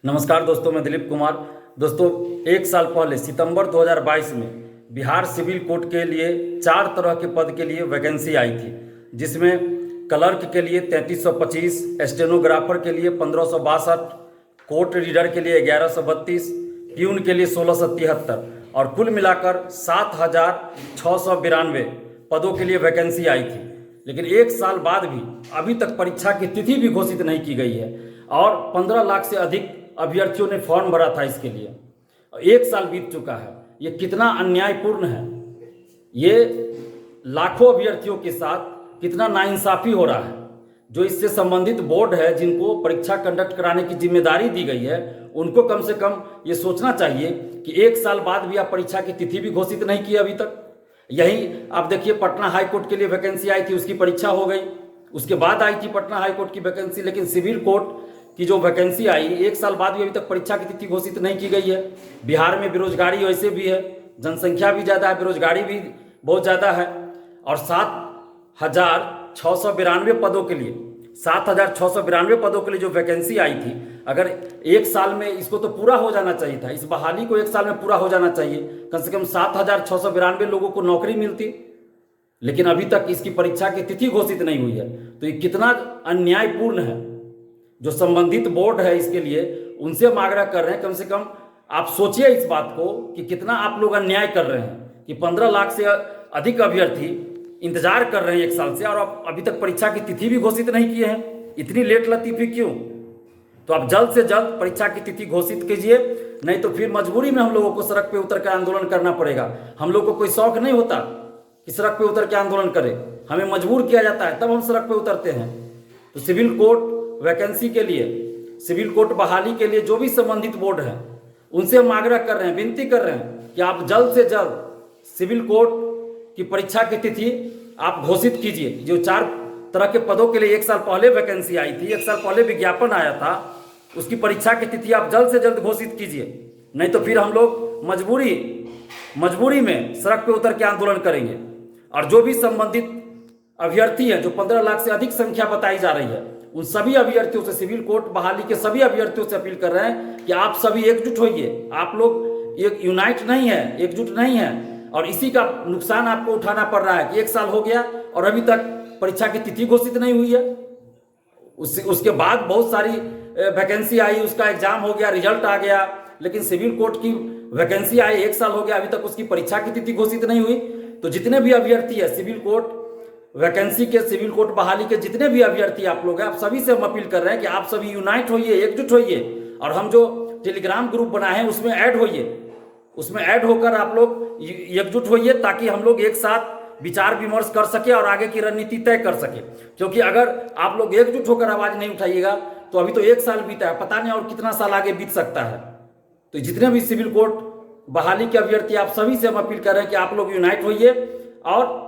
नमस्कार दोस्तों, मैं दिलीप कुमार। दोस्तों, एक साल पहले सितंबर 2022 में बिहार सिविल कोर्ट के लिए 4 तरह के पद के लिए वैकेंसी आई थी, जिसमें क्लर्क के लिए 3325, स्टेनोग्राफर के लिए 1562, कोर्ट रीडर के लिए 1132, प्यून के लिए 1673 और कुल मिलाकर 7692 पदों के लिए वैकेंसी आई थी। लेकिन एक साल बाद भी अभी तक परीक्षा की तिथि भी घोषित नहीं की गई है और 15 लाख से अधिक अभ्यर्थियों ने फॉर्म भरा था इसके लिए। एक साल बीत चुका है। ये कितना अन्यायपूर्ण है। ये लाखों अभ्यर्थियों के साथ कितना नाइंसाफी हो रहा है। जो इससे संबंधित बोर्ड है, जिनको परीक्षा कंडक्ट कराने की जिम्मेदारी दी गई है, उनको कम से कम ये सोचना चाहिए कि एक साल बाद भी आप परीक्षा की तिथि भी घोषित नहीं की अभी तक। यही आप देखिए, पटना हाई कोर्ट के लिए वैकेंसी आई थी, उसकी परीक्षा हो गई, उसके बाद आई थी पटना हाई कोर्ट की वैकेंसी। लेकिन सिविल कोर्ट की जो वैकेंसी आई, एक साल बाद भी अभी तक परीक्षा की तिथि घोषित नहीं की गई है। बिहार में बेरोजगारी वैसे भी है, जनसंख्या भी ज़्यादा है, बेरोजगारी भी बहुत ज़्यादा है और 7692 पदों के लिए 7692 पदों के लिए जो वैकेंसी आई थी, अगर एक साल में इसको तो पूरा हो जाना चाहिए था। इस बहाली को एक साल में पूरा हो जाना चाहिए। कम से कम 7692 लोगों को नौकरी मिलती, लेकिन अभी तक इसकी परीक्षा की तिथि घोषित नहीं हुई है। तो ये कितना अन्यायपूर्ण है। जो संबंधित बोर्ड है इसके लिए, उनसे हम आग्रह कर रहे हैं, कम से कम आप सोचिए इस बात को कि कितना आप लोग अन्याय कर रहे हैं कि 15 लाख से अधिक अभ्यर्थी इंतजार कर रहे हैं एक साल से और आप अभी तक परीक्षा की तिथि भी घोषित नहीं किए हैं। इतनी लेट लतीफी क्यों? तो आप जल्द से जल्द परीक्षा की तिथि घोषित कीजिए, नहीं तो फिर मजबूरी में हम लोगों को सड़क पे उतर कर आंदोलन करना पड़ेगा। हम लोग को कोई शौक नहीं होता कि सड़क पे उतर के आंदोलन करें, हमें मजबूर किया जाता है, तब हम सड़क पे उतरते हैं। तो सिविल कोर्ट वैकेंसी के लिए, सिविल कोर्ट बहाली के लिए जो भी संबंधित बोर्ड है, उनसे हम आग्रह कर रहे हैं, विनती कर रहे हैं कि आप जल्द से जल्द सिविल कोर्ट की परीक्षा की तिथि आप घोषित कीजिए। जो 4 तरह के पदों के लिए एक साल पहले वैकेंसी आई थी, एक साल पहले विज्ञापन आया था, उसकी परीक्षा की तिथि आप जल्द से जल्द घोषित कीजिए, नहीं तो फिर हम लोग मजबूरी में सड़क पे उतर के आंदोलन करेंगे। और जो भी संबंधित अभ्यर्थी हैं, जो 15 लाख से अधिक संख्या बताई जा रही है, उन सभी अभ्यर्थियों से, सिविल कोर्ट बहाली के सभी अभ्यर्थियों से अपील कर रहे हैं कि आप सभी एकजुट होइए। आप लोग एक यूनाइट नहीं है, एकजुट नहीं है, और इसी का नुकसान आपको उठाना पड़ रहा है कि एक साल हो गया और अभी तक परीक्षा की तिथि घोषित नहीं हुई है। उसके बाद बहुत सारी वैकेंसी आई, उसका एग्जाम हो गया, रिजल्ट आ गया, लेकिन सिविल कोर्ट की वैकेंसी आई, एक साल हो गया, अभी तक उसकी परीक्षा की तिथि घोषित नहीं हुई। तो जितने भी अभ्यर्थी है सिविल कोर्ट वैकेंसी के, सिविल कोर्ट बहाली के जितने भी अभ्यर्थी आप लोग हैं, आप सभी से हम अपील कर रहे हैं कि आप सभी यूनाइट होइए, एकजुट होइए, और हम जो टेलीग्राम ग्रुप बनाए हैं उसमें ऐड होइए। उसमें ऐड होकर आप लोग एकजुट होइए, ताकि हम लोग एक साथ विचार विमर्श कर सके और आगे की रणनीति तय कर सके। क्योंकि अगर आप लोग एकजुट होकर आवाज नहीं उठाइएगा तो अभी तो एक साल बीता है, पता नहीं और कितना साल आगे बीत सकता है। तो जितने भी सिविल कोर्ट बहाली के अभ्यर्थी, आप सभी से हम अपील कर रहे हैं कि आप लोग यूनाइट होइए और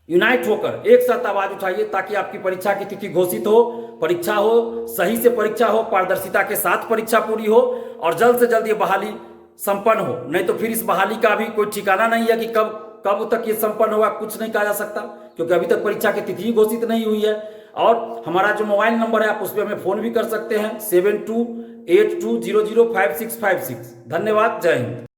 यूनाइट होकर एक साथ आवाज उठाइए, ताकि आपकी परीक्षा की तिथि घोषित हो, परीक्षा हो, सही से परीक्षा हो, पारदर्शिता के साथ परीक्षा पूरी हो और जल्द से जल्द ये बहाली संपन्न हो। नहीं तो फिर इस बहाली का भी कोई ठिकाना नहीं है कि कब तक ये संपन्न होगा, कुछ नहीं कहा जा सकता, क्योंकि अभी तक परीक्षा की तिथि घोषित नहीं हुई है। और हमारा जो मोबाइल नंबर है, आप उस पर हमें फोन भी कर सकते हैं, 7282005656। धन्यवाद, जय हिंद।